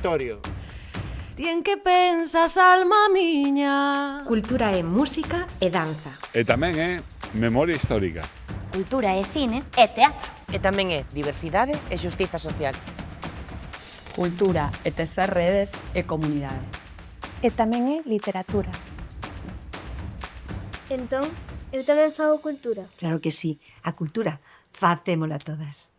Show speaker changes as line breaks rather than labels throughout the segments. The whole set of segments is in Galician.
territorio.
Ti en que pensas, alma miña?
Cultura é música e danza.
E tamén é memoria histórica.
Cultura é cine e teatro.
E tamén é diversidade e xustiza social.
Cultura e tecer redes e comunidade.
E tamén é literatura.
Entón, eu tamén fago cultura.
Claro que sí, a cultura facémola todas.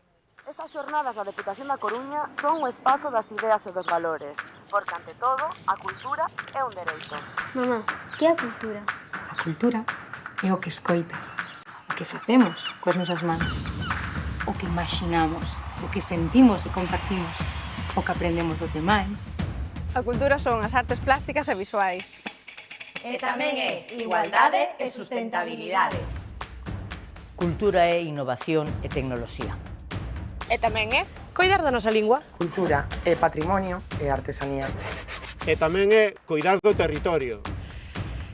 Estas xornadas da Deputación da Coruña son o espazo das ideas e dos valores, porque, ante todo, a cultura é un dereito.
Mamá, que é a cultura?
A cultura é o que escoitas, o que facemos coas nosas mans, o que imaginamos, o que sentimos e compartimos, o que aprendemos dos demais.
A cultura son as artes plásticas e visuais.
E tamén é igualdade e sustentabilidade.
Cultura é innovación e tecnoloxía.
E tamén é coidar da nosa lingua.
Cultura é patrimonio e artesanía.
E tamén é coidar do territorio.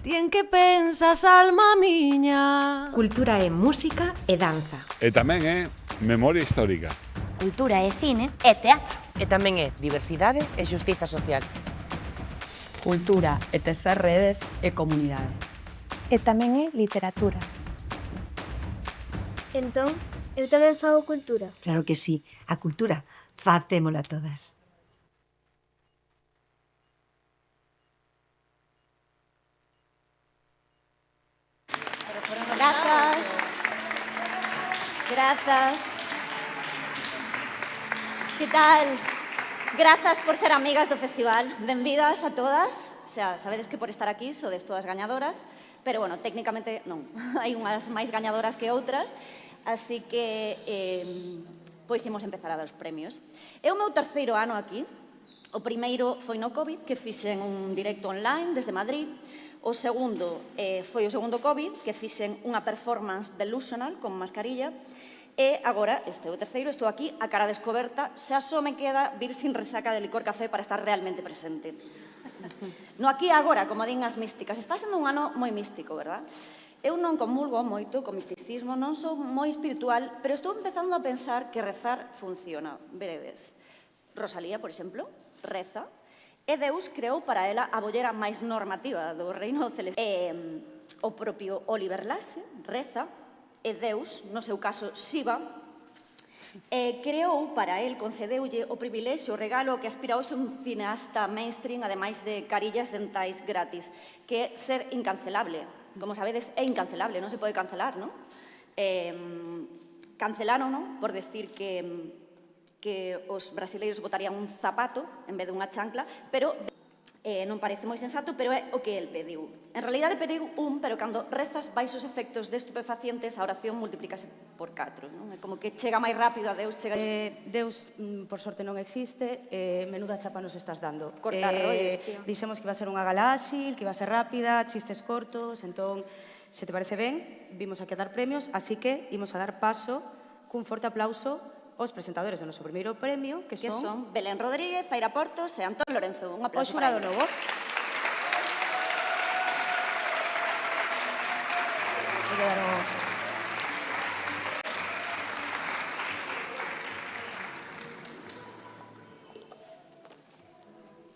Ti en que pensas, alma miña?
Cultura é música e danza.
E tamén é memoria histórica.
Cultura é cine e teatro.
E tamén é diversidade e xustiza social.
Cultura e tecer redes e comunidade.
E tamén é literatura.
Entón, eu tamén fago cultura.
Claro que sí, a cultura facémola todas.
Grazas. Grazas. Que tal? Grazas por ser amigas do festival. Benvidas a todas. O sea, sabedes que por estar aquí sodes todas gañadoras, pero, bueno, técnicamente non. Hai unhas máis gañadoras que outras, así que, pois, imos empezar a dar os premios. É o meu terceiro ano aquí. O primeiro foi no COVID, que fixen un directo online desde Madrid. O segundo foi o segundo COVID, que fixen unha performance delusional con mascarilla. E agora, este é o terceiro, estou aquí a cara descoberta, xa só me queda vir sin resaca de licor café para estar realmente presente. No aquí e agora, como din as místicas, está sendo un ano moi místico, verdad? Eu non comulgo moito con misticismo, non sou moi espiritual, pero estou empezando a pensar que rezar funciona. Veredes, Rosalía, por exemplo, reza, e Deus creou para ela a bollera máis normativa do reino celeste. O propio Oliver Laxe reza, e Deus, no seu caso Shiva, creou para el, concedeulle o privilexio, o regalo que aspira hoxe un cineasta mainstream, ademais de carillas dentais gratis, que é ser incancelable. Como sabedes, é incancelable, non se pode cancelar, non? Cancelaron, non? Por decir que os brasileiros botarían un zapato en vez de unha chancla, pero non parece moi sensato, pero é o que el pediu. En realidade pediu un, pero cando rezas baixos efectos de estupefacientes, a oración multiplícase por 4, non? É como que chega máis rápido a Deus, chega...
Deus, por sorte, non existe, menuda chapa nos estás dando.
Cortar rollos, tío.
Dixemos que iba a ser unha gala áxil, que iba a ser rápida, chistes cortos, entón, se te parece ben, vimos aquí a dar premios, así que imos a dar paso cun forte aplauso os presentadores do noso primeiro premio, que son
Belén Rodríguez, Zaira Portos e Antón Lorenzo. Un
o
aplauso
xurado
para eles.
novo.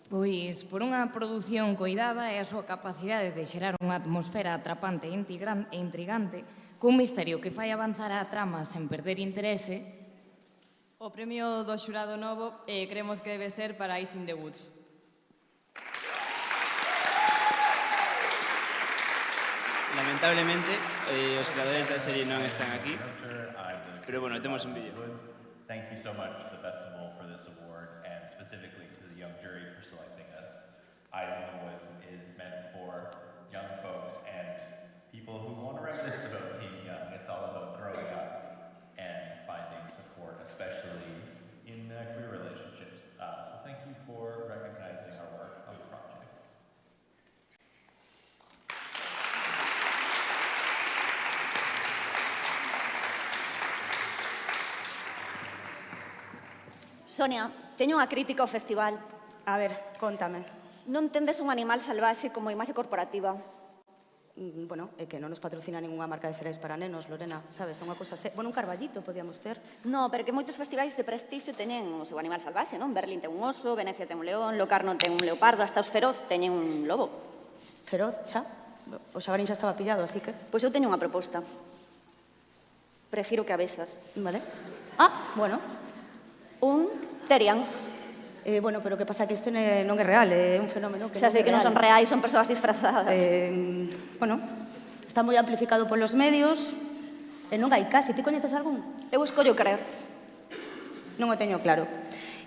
Pois, por unha produción coidada e a súa capacidade de xerar unha atmosfera atrapante e intrigante, cun misterio que fai avanzar a trama sen perder interese.
O premio do xurado novo creemos que debe ser para Ice in the Woods.
Lamentablemente, os creadores da serie non están aquí, pero, bueno, temos un vídeo.
Thank you so much to the festival for this award, and specifically to the young jury for selecting us. Eyes in the Woods is meant for young folks and people who want to reminisce about being young. It's all about growing up and finding support, especially in queer relationships. So thank you for recognizing our work on the project.
Sonia, teño unha crítica ao festival.
A ver, contame.
Non tendes un animal salvaxe como imaxe corporativa.
bueno, é que non nos patrocina ninguna marca de cereais para nenos, Lorena, sabes? É unha cosa... Bueno, un carballito podíamos ter.
No, pero que moitos festivais de prestixio teñen o seu animal salvaxe, non? Berlín ten un oso, Venecia ten un león, Locarno ten un leopardo, hasta os Feroz teñen un lobo.
Feroz, xa? O xabarín xa estaba pillado, así que...
Pois eu teño unha proposta. Prefiro que avesas.
Vale. Ah, bueno.
Un terian.
Bueno, pero que pasa que isto non é real, é un fenómeno que
xa sei que non son reais, son persoas disfrazadas.
Bueno, está moi amplificado polos medios e non hai casi. Ti coñeces algún?
Eu escollo creer.
Non o teño claro.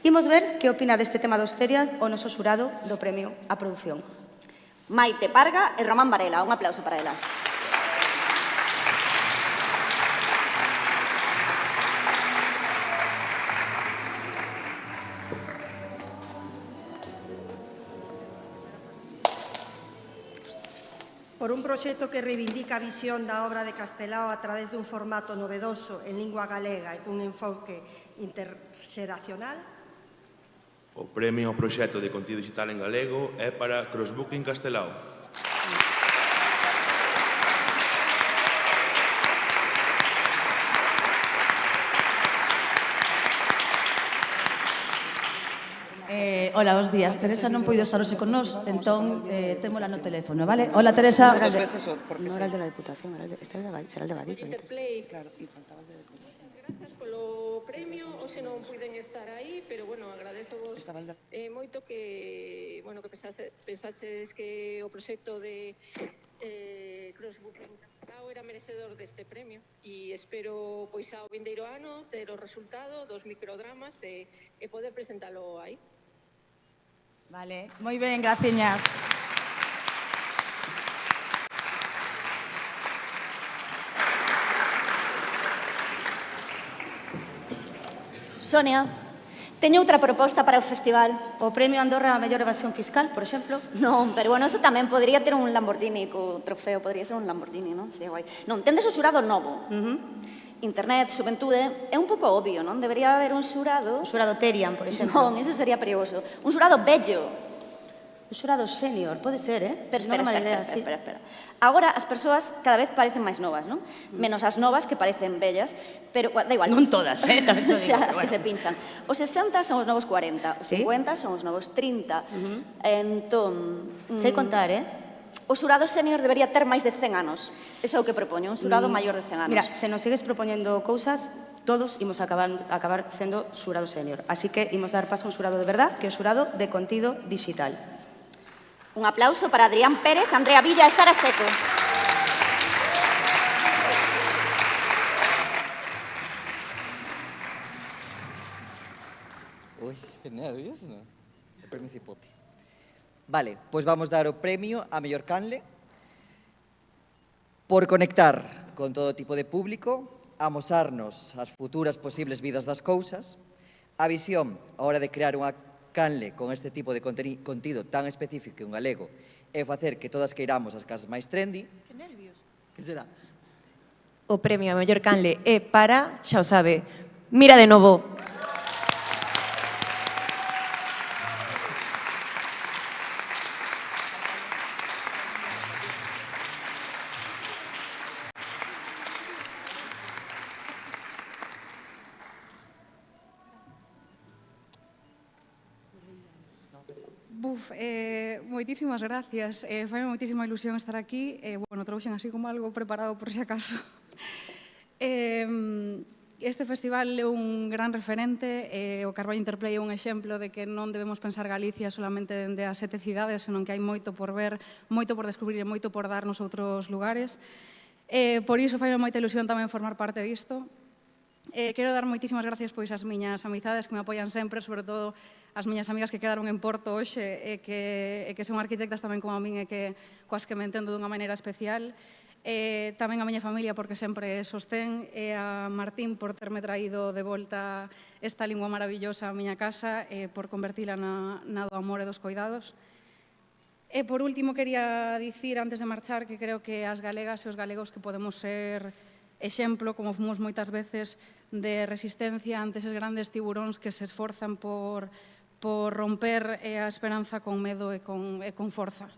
Imos ver que opina deste tema do Terian o noso xurado do premio á produción.
Maite Parga e Román Varela. Un aplauso para elas.
Por un proxecto que reivindica a visión da obra de Castelao a través dun formato novedoso en lingua galega e cun enfoque interxeracional.
O premio ao proxecto de contido digital en galego é para Crossbooking Castelao.
Hola, bos días. Teresa non poido estar hoxe con nós, entón témola no teléfono, vale? Hola, Teresa.
Non era el de la Diputación, será el de Badir.
Interplay, claro, e faltaba el de la Diputación. Grazas polo premio, hoxe non puiden estar aí, pero, bueno, agradezovos moito que, bueno, que pensaches que o proxecto de Crossbooking era merecedor deste premio e espero, pois, ao vindeiro ano ter o resultado dos microdramas e poder presentalo aí.
Vale, moi ben, graciñas.
Sonia, teño outra proposta para o festival.
O premio Andorra a mellor evasión fiscal, por exemplo?
Non, pero bueno, eso tamén podría ter un Lamborghini, co trofeo podría ser un Lamborghini, non? Sería guai. Non, tendes o xurado novo. Internet, xuventude, é un pouco obvio, non? Debería haber un xurado...
Un xurado Terian, por exemplo.
Non, eso sería perigoso. Un xurado bello.
Un xurado senior, pode ser, eh?
Pero espera. Agora as persoas cada vez parecen máis novas, non? Menos as novas que parecen bellas, pero da igual.
Non todas, tamén te digo.
O sea, as que se pinchan. Os 60 son os novos 40, os 50 son os novos 30. Entón...
Sei contar, eh?
O xurado senior debería ter máis de 100 anos. Eso é o que propoño, un xurado maior de 100 anos.
Mira, se nos sigues propoñendo cousas, todos imos acabar sendo xurado senior. Así que imos dar paso a un xurado de verdad, que é o xurado de contido digital.
Un aplauso para Adrián Pérez, Andrea Villa e Sara Seco.
Ui, que nervios, non? O premio Cipote. Vale, pois vamos dar o premio a mellor canle por conectar con todo tipo de público, amosarnos as futuras posibles vidas das cousas, a visión a hora de crear unha canle con este tipo de contido tan específico en galego e facer que todas queiramos as casas máis trendy.
Que nervios.
Que será?
O premio a mellor canle é para, xa o sabe, Mira de Novo.
Moitísimas gracias. Fai moitísima ilusión estar aquí. Bueno, trouxen así como algo preparado por si acaso. Este festival é un gran referente. O Carballo Interplay é un exemplo de que non debemos pensar Galicia solamente dende as 7 cidades, senón que hai moito por ver, moito por descubrir e moito por dar nos outros lugares. Por iso fai moita ilusión tamén formar parte disto. Quero dar moitísimas gracias pois ás miñas amizades que me apoian sempre, sobre todo as miñas amigas que quedaron en Porto hoxe e que son arquitectas tamén como a min e que coas que me entendo dunha maneira especial. Tamén a miña familia porque sempre sostén e a Martín por terme traído de volta esta lingua maravillosa á miña casa e por convertila na do amor e dos coidados. E por último quería dicir antes de marchar que creo que as galegas e os galegos que podemos ser exemplo, como fomos moitas veces, de resistencia ante eses grandes tiburóns que se esforzan por romper a esperanza con medo e con forza.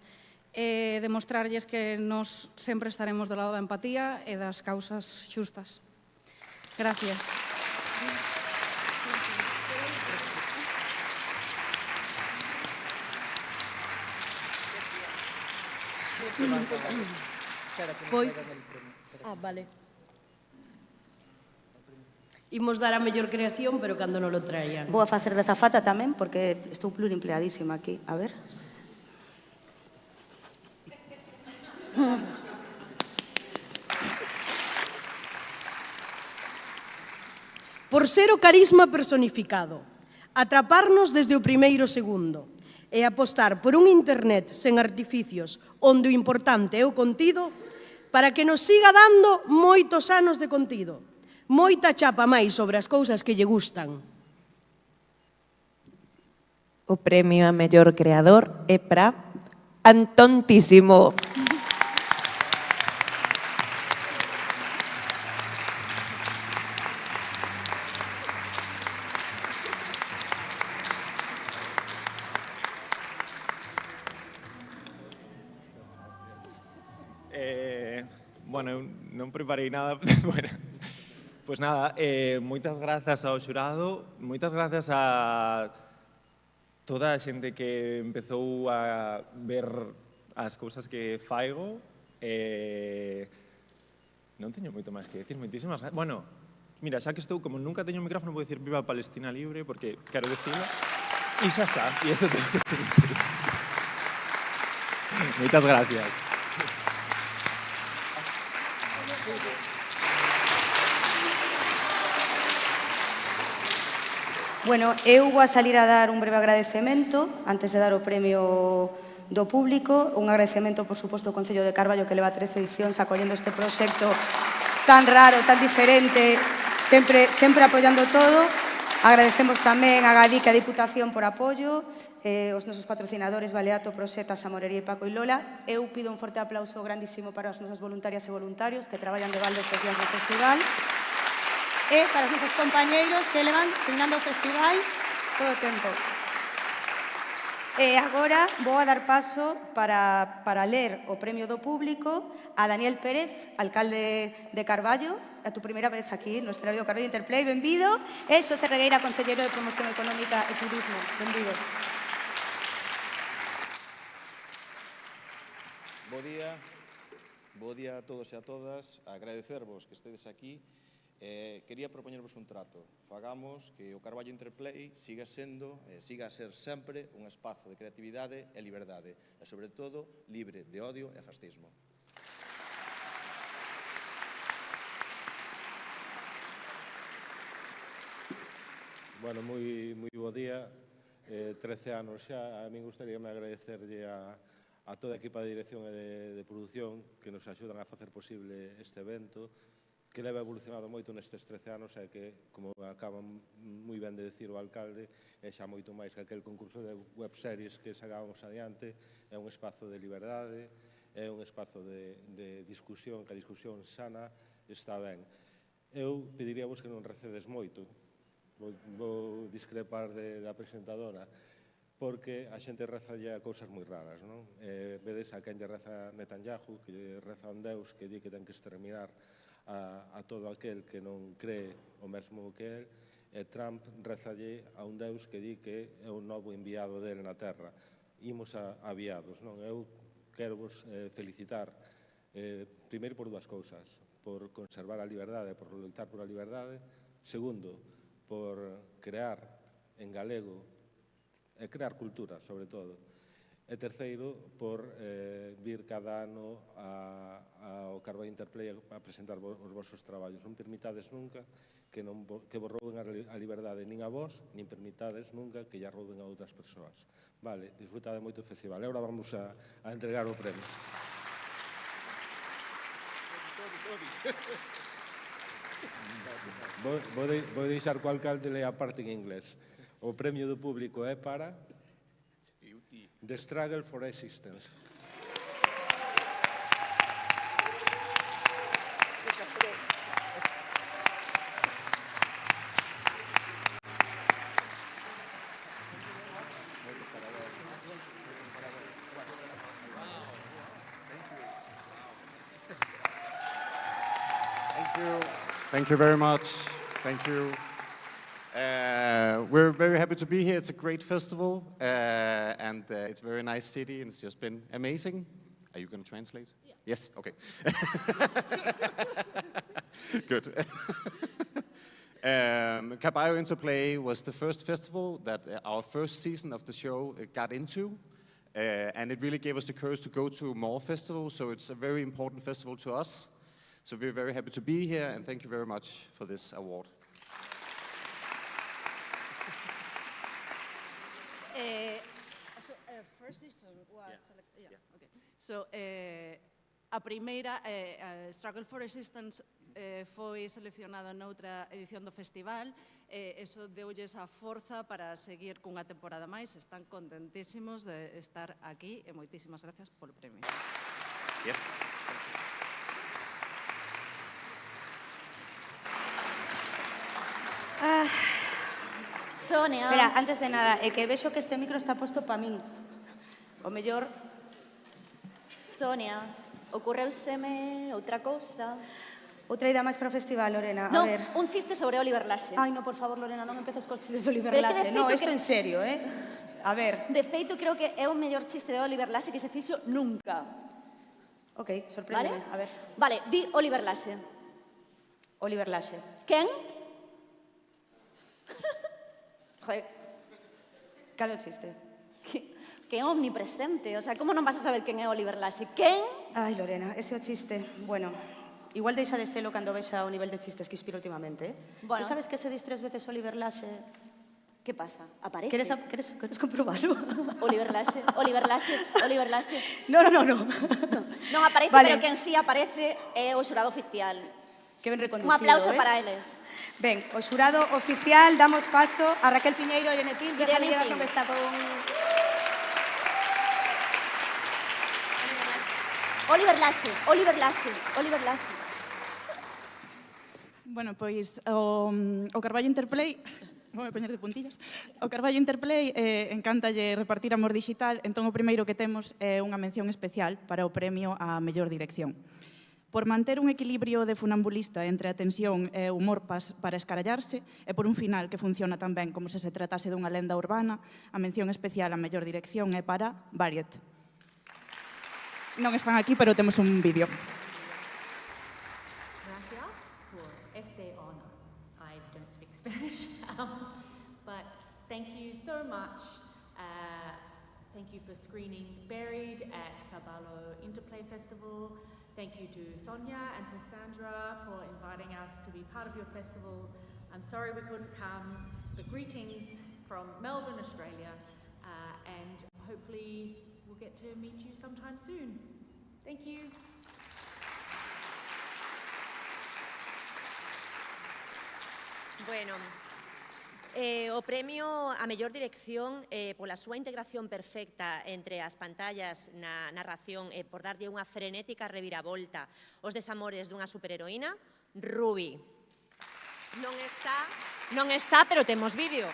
e demostrarlles que nos sempre estaremos do lado da empatía e das causas xustas. Gracias.
Pois, vale. Imos dar a mellor creación, pero cando non lo traian.
Vou a facer de azafata tamén, porque estou pluriempleadísima aquí. A ver.
Por ser o carisma personificado, atraparnos desde o primeiro segundo e apostar por un internet sen artificios onde o importante é o contido para que nos siga dando moitos anos de contido, moita chapa máis sobre as cousas que lle gustan.
O premio a mellor creador é para Antontísimo.
Bueno, eu non preparei nada. Bueno, pois nada, moitas grazas ao xurado, moitas grazas a toda a xente que empezou a ver as cousas que faigo. Non teño moito máis que decir, moitísimas grazas. Bueno, mira, xa que estou, como nunca teño o micrófono, vou dicir Viva Palestina Libre, porque quero decirlo. E xa está, e isto teño que decir. Moitas gracias.
Bueno, eu vou a salir a dar un breve agradecemento antes de dar o premio do público. Un agradecemento, por suposto, ao Concello de Carballo, que leva 13 edicións acollendo este proxecto tan raro, tan diferente, sempre apoiando todo. Agradecemos tamén a Gadic e a Diputación por apoio, os nosos patrocinadores Baleato, Proxeta, Samorería e Paco e Lola. Eu pido un forte aplauso grandísimo para as nosas voluntarias e voluntarios que traballan de balde estes días no festival. E para os nosos compañeiros que levan signando o festival todo o tempo. E agora vou a dar paso para ler o premio do público a Daniel Pérez, alcalde de Carballo, a tu primeira vez aquí no escenario do Carballo Interplay, benvido, e Xosé Regueira, concelleiro de Promoción Económica e Turismo, benvidos.
Bo día a todos e a todas, agradecervos que estedes aquí. Quería propoñervos un trato. Fagamos que o Carballo Interplay siga a ser sempre un espazo de creatividade e liberdade, e, sobre todo, libre de odio e fascismo.
Bueno, moi bo día. 13 anos xa. A min gustaríame agradecerlle a toda a equipa de dirección e de produción que nos axudan a facer posible este evento, que leva evolucionado moito nestes 13 anos e que, como acaba moi ben de decir o alcalde, é xa moito máis que aquel concurso de webseries que sacábamos adiante. É un espazo de liberdade, é un espazo de discusión, que a discusión sana está ben. Eu pediríavos que non recedes moito. Vou discrepar da presentadora, porque a xente reza a cousas moi raras, non? Vedes a quen lle reza Netanyahu, que reza a un deus que di que ten que exterminar a todo aquel que non cree o mesmo que el, e Trump rezalle a un deus que di que é o novo enviado dele na Terra. Imos aviados, non? Eu quero vos felicitar, primeiro por dúas cousas, por conservar a liberdade, por loitar por a liberdade. Segundo, por crear en galego e crear cultura, sobre todo. E terceiro, por vir cada ano ao Carballo Interplay a presentar os vosos traballos. Non permitades nunca que vos rouben a liberdade nin a vos, nin permitades nunca que lla rouben a outras persoas. Vale, disfrutade moito o festival. E agora vamos a entregar o premio. Vou deixar co alcalde ler a parte en inglés. O premio do público é para The Struggle for Existence.
Thank you very much. Thank you. We're very happy to be here. It's a great festival, and it's a very nice city, and it's just been amazing. Are you going to translate? Yeah. Yes? Okay. Good. Caballo Interplay was the first festival that our first season of the show got into, and it really gave us the courage to go to more festivals, so it's a very important festival to us. So we're very happy to be here, and thank you very much for this award.
First season was selected. Yeah. Okay. So a primeira, Struggle for Resistance, foi seleccionada noutra edición do festival. Eso deulles a forza para seguir cunha temporada máis. Están contentísimos de estar aquí e moitísimas gracias polo premio.
Yes.
Sonia. Espera, antes de nada, que vexo que este micro está posto para min. O mellor...
Sonia, ocorreuseme outra cousa.
Outra idea máis para o festival, Lorena.
No,
A ver.
un chiste sobre Oliver Laxe.
Ai, no, por favor, Lorena, non empeces cos chistes de Oliver
Pero
Laxe.
que de
No,
feito
isto
que-
en serio, A ver.
De feito, creo que é o mellor chiste de Oliver Laxe que se fixo nunca.
Ok, sorpréndeme,
Vale?
a ver.
Vale, di Oliver Laxe.
Oliver Laxe.
Quen? Joder,
Cal é o chiste?
que é omnipresente. O sea, como non vas a saber quen é Oliver Laxe? Quen?
Ai, Lorena, ese é o chiste. Bueno, igual deixa de selo cando vexa o nivel de chistes que inspiro últimamente,
Bueno.
Tú sabes que se dis 3 veces Oliver Laxe?
Que pasa? Aparece.
Queres comprobarlo?
Oliver Laxe, Oliver Laxe, Oliver Laxe.
No.
Non aparece,
Vale.
pero quen sí aparece é o xurado oficial.
Que ben reconducido,
Un aplauso
ves?
para eles.
Ben, o xurado oficial, damos paso a Raquel Piñeiro e Irene Pin, que
Irene
Irene
Pin.
que está con...
Oliver Laxe, Oliver Laxe, Oliver Laxe.
Bueno, pois o Carballo Interplay, vou me poñer de puntillas, o Carballo Interplay encántalle repartir amor digital, entón o primeiro que temos é unha mención especial para o premio á mellor dirección. Por manter un equilibrio de funambulista entre a tensión e o humor para escarallarse e por un final que funciona tan ben como se se tratase dunha lenda urbana, a mención especial á mellor dirección é para Variet. Non están aquí, pero temos un vídeo.
Gracias por este honor. I don't speak Spanish, but thank you so much. Thank you for screening Buried at Caballo Interplay Festival. Thank you to Sonia and to Sandra for inviting us to be part of your festival. I'm sorry we couldn't come, but greetings from Melbourne, Australia, and hopefully we'll get to meet you sometime soon. Thank you.
Bueno, o premio a mellor dirección pola súa integración perfecta entre as pantallas na narración e por darlle unha frenética reviravolta aos desamores dunha superheroína, Ruby. Non está, pero temos vídeo.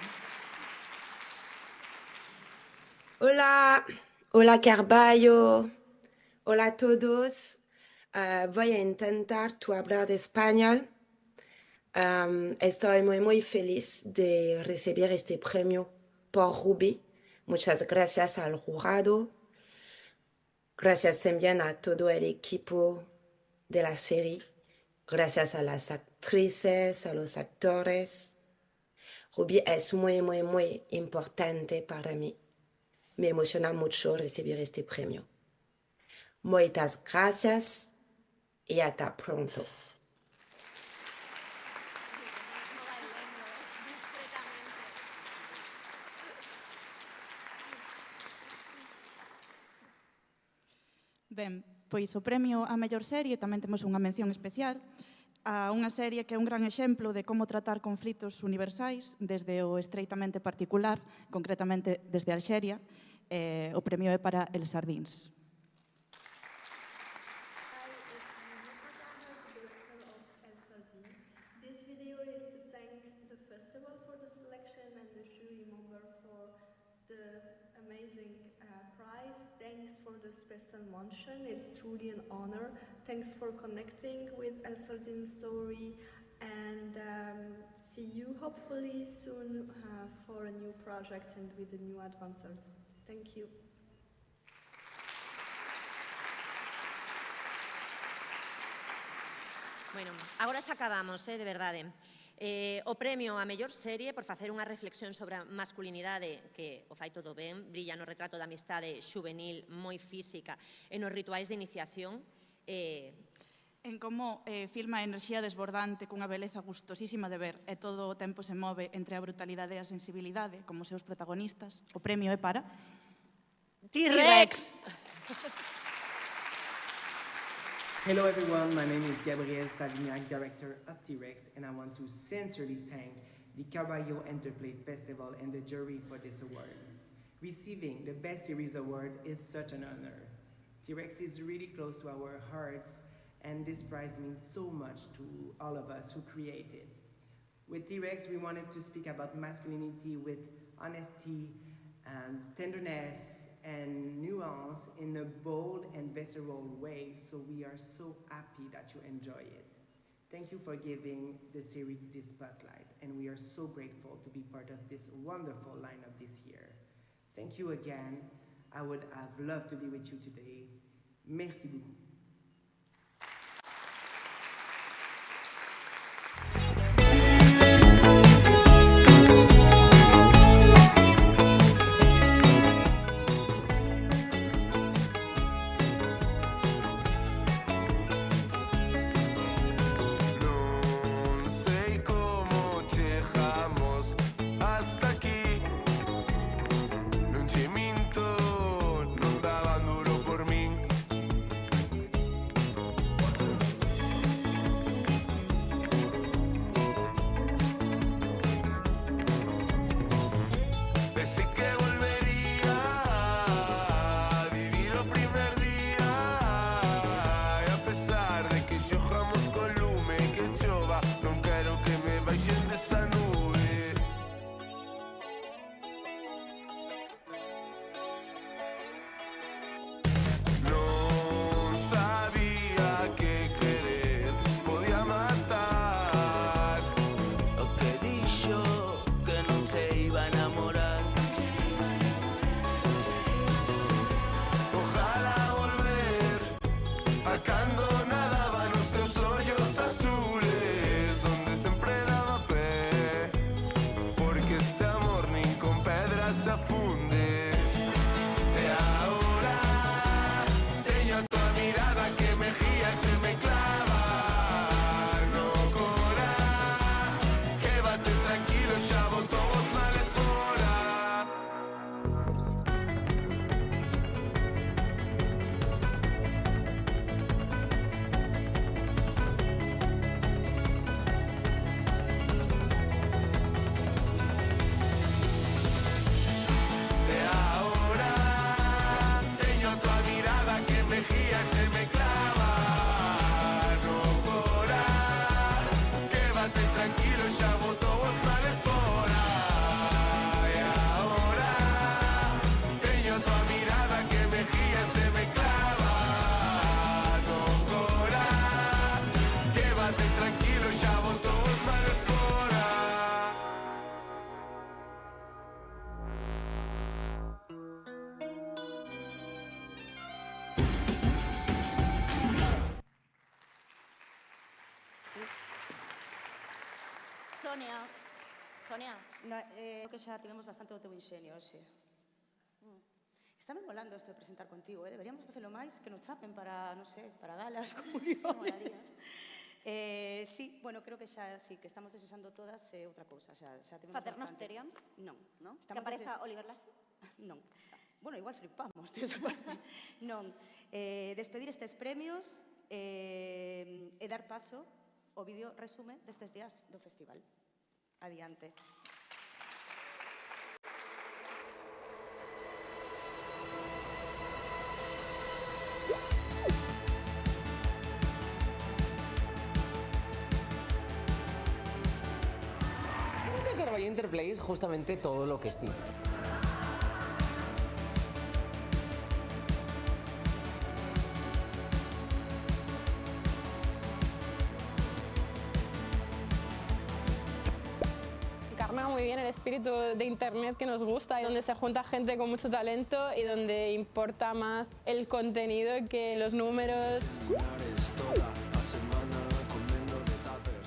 Hola Carballo, hola a todos. Voy a intentar hablar de español. Estoy muy feliz de recibir este premio por Ruby. Muchas gracias al jurado. Gracias también a todo el equipo de la serie. Gracias a las actrices, a los actores. Ruby es muy importante para mí. Me emociona mucho recibir este premio. Muchas gracias y hasta pronto.
Ben, pois o premio á mellor serie tamén temos unha mención especial a unha serie que é un gran exemplo de como tratar conflitos universais desde o estreitamente particular, concretamente desde Alxeria. O premio é para Els Sardins.
This video is to thank the festival for the selection and the jury member for the amazing prize. Thanks for the special mention. It's truly an honor. Thanks for connecting with El Sardin story. and see you hopefully soon for a new project and with the new adventures. Thank you.
Bueno, agora xa acabamos, de verdade. O premio a mellor serie por facer unha reflexión sobre a masculinidade que o fai todo ben, brilla no retrato da amistade juvenil moi física e nos rituais de iniciación.
En como filma a enerxía desbordante cunha beleza gustosísima de ver e todo o tempo se move entre a brutalidade e a sensibilidade como seus protagonistas. O premio é para...
T-Rex!
Hello everyone, my name is Gabriel Savignac, director of T-Rex, and I want to sincerely thank the Caballo Interplay Festival and the jury for this award. Receiving the Best Series Award is such an honor. T-Rex is really close to our hearts, and this prize means so much to all of us who create it. With T-Rex, we wanted to speak about masculinity with honesty and tenderness and nuance in a bold and visceral way, so we are so happy that you enjoy it. Thank you for giving the series this spotlight, and we are so grateful to be part of this wonderful lineup this year. Thank you again. I would have loved to be with you today. Merci beaucoup.
Sonia.
Creo que xa tivemos bastante do teu inxenio hoxe. Estáme molando isto de presentar contigo, deberíamos facelo máis, que nos chapen para, non sei, para galas, comuniones. Sí, bueno, creo que xa, sí, que estamos desexando todas outra cousa, xa tivemos
Facernos
bastante.
Teriams?
Non.
Que apareza Oliver Lassi?
Non. Bueno, igual flipamos, tío, esa parte. Non. Despedir estes premios e dar paso ao vídeo resume destes días do festival. Adiante.
Carballo Interplay es justamente todo lo que sí.
muy bien el espíritu de Internet que nos gusta y donde se junta gente con mucho talento y donde importa más el contenido que los números.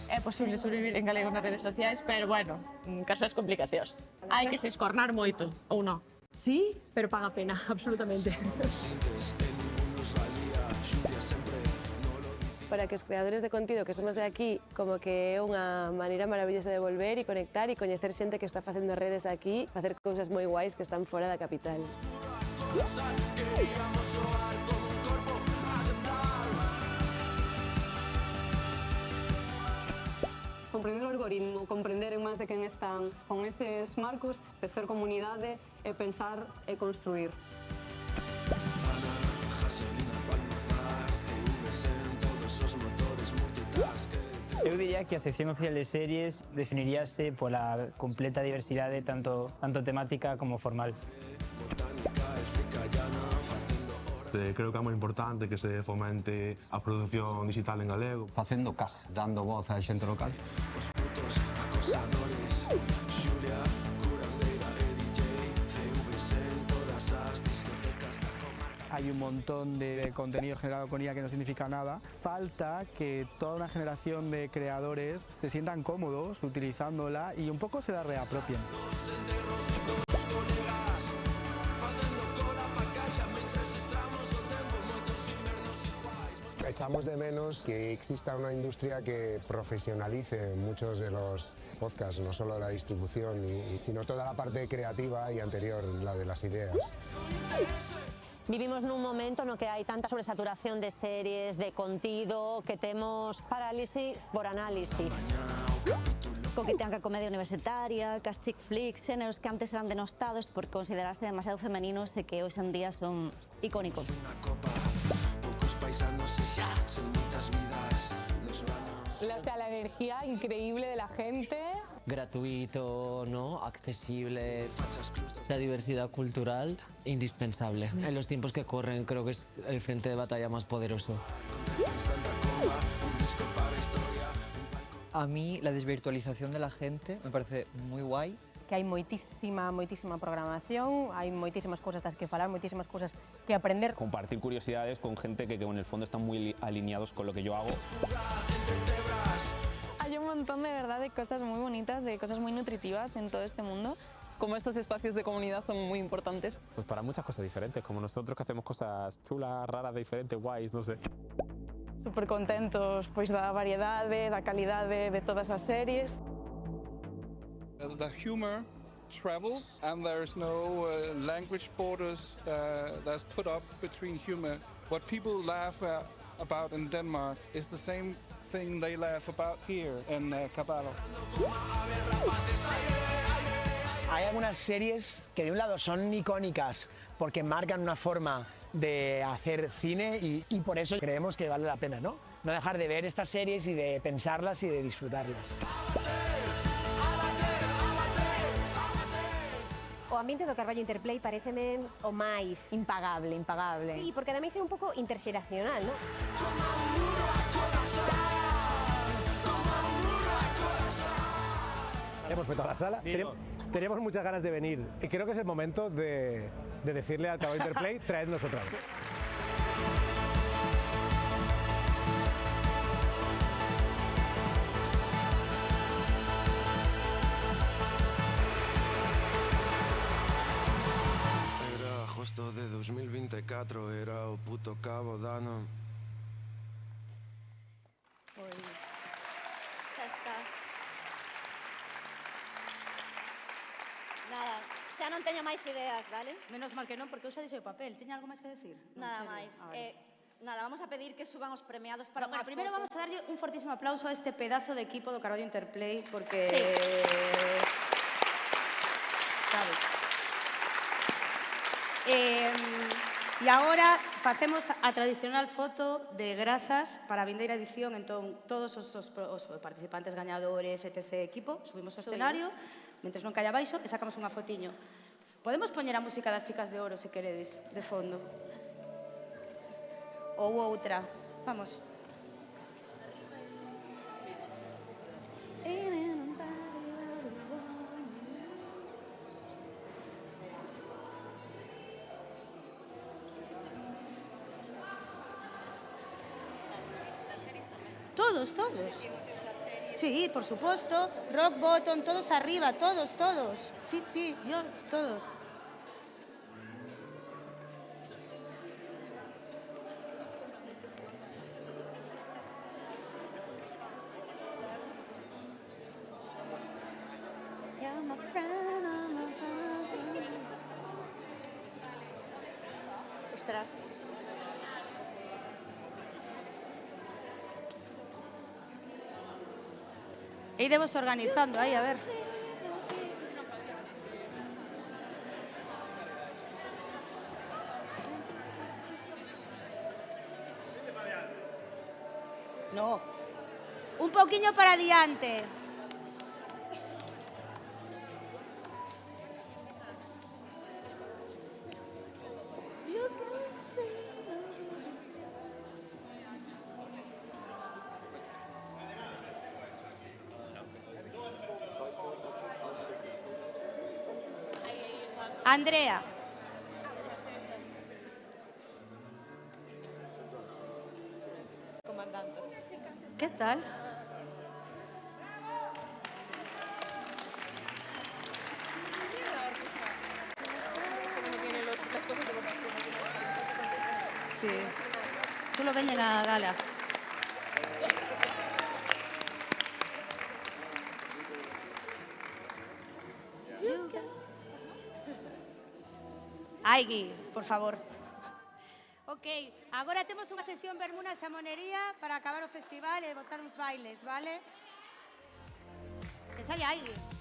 É posible sobrevivir en galego nas redes sociais, pero bueno, caso as complicacións. Hai que se escornar moito, ou non? Sí, pero paga pena, absolutamente.
Para que os creadores de contido que somos de aquí, como que é unha maneira maravillosa de volver e conectar e coñecer xente que está facendo redes aquí, facer cousas moi guais que están fora da capital.
Comprender o algoritmo, comprender en máis de quen están con eses marcos, facer comunidade e pensar e construir.
Eu diría que a sección oficial de series definiríase pola completa diversidade tanto temática como formal.
Creo que é moi importante que se fomente a produción digital en galego.
Facendo cas, dando voz á xente local.
Hay un montón de contenido generado con IA que no significa nada. Falta que toda una generación de creadores se sientan cómodos utilizándola y un poco se la reapropien.
Echamos de menos que exista una industria que profesionalice muchos de los podcasts, no solo la distribución, sino toda la parte creativa y anterior, la de las ideas.
Vivimos nun momento no que hai tanta sobresaturación de series, de contido, que temos parálisis por análise.
Co que ten a comedia universitaria, que as chick flicks, xéneros que antes eran denostados por considerarse demasiado femeninos e que hoxe en día son icónicos.
La energía increíble de la gente.
Gratuito, ¿no? Accesible. La diversidad cultural, indispensable. En los tiempos que corren creo que es el frente de batalla más poderoso.
A mí la desvirtualización de la gente me parece muy guay.
Que hai moitísima programación, hai moitísimas cousas das que falar, moitísimas cousas que aprender.
Compartir curiosidades con gente que en el fondo están muy alineados con lo que yo hago.
Hay un montón de verdad de cosas muy bonitas, de cosas muy nutritivas en todo este mundo. Como estos espacios de comunidad son muy importantes.
Pues para muchas cosas diferentes, como nosotros que hacemos cosas chulas, raras, diferentes, guays, no sé.
Super contentos pois da variedade, da calidade de todas as series.
The humor travels and there's no language borders that's put up between humor. What people laugh about in Denmark is the same thing they laugh about here in Caballo.
Hay algunas series que de un lado son icónicas porque marcan una forma de hacer cine y por eso creemos que vale la pena, ¿no? No dejar de ver estas series y de pensarlas y de disfrutarlas.
O ambiente do Carballo Interplay pareceme o máis
impagable.
Sí, porque ademais é un pouco interxeracional, non?
Hemos petado la sala. Tenemos muchas ganas de venir y creo que es el momento de decirle al Carballo Interplay, traednos otra vez.
Agosto de 2024 era o puto Cabo Dano.
Pois xa está. Nada, xa non teño máis ideas, vale?
Menos mal que non, porque eu xa dixei o papel. Teña algo máis que decir?
Nada máis. Nada, vamos a pedir que suban os premiados para unha
Primeiro
foto.
vamos a darlle un fortísimo aplauso a este pedazo de equipo do Carballo Interplay, porque...
Sí.
Sabes? E agora facemos a tradicional foto de grazas para a vindeira edición. Entón, todos os participantes, gañadores, etc. equipo, subimos ao escenario, mentres non calla baixo, e sacamos unha fotiño. Podemos poñer a música das Chicas de Oro, se queredes, de fondo. Ou outra. Vamos. todos, todos. Sí, por supuesto. Rock bottom, todos arriba, todos, todos. Sí, sí, yo, todos.
Ostras.
E iremos organizando aí, a ver. No. Un poquinho para adiante. Andrea.
Comandantes.
¿Qué tal? Sí. Solo veñen a gala. Aigui, por favor. Ok, agora temos unha sesión Bermuna Xamonería para acabar o festival e botar uns bailes, vale? Que saia Aigui.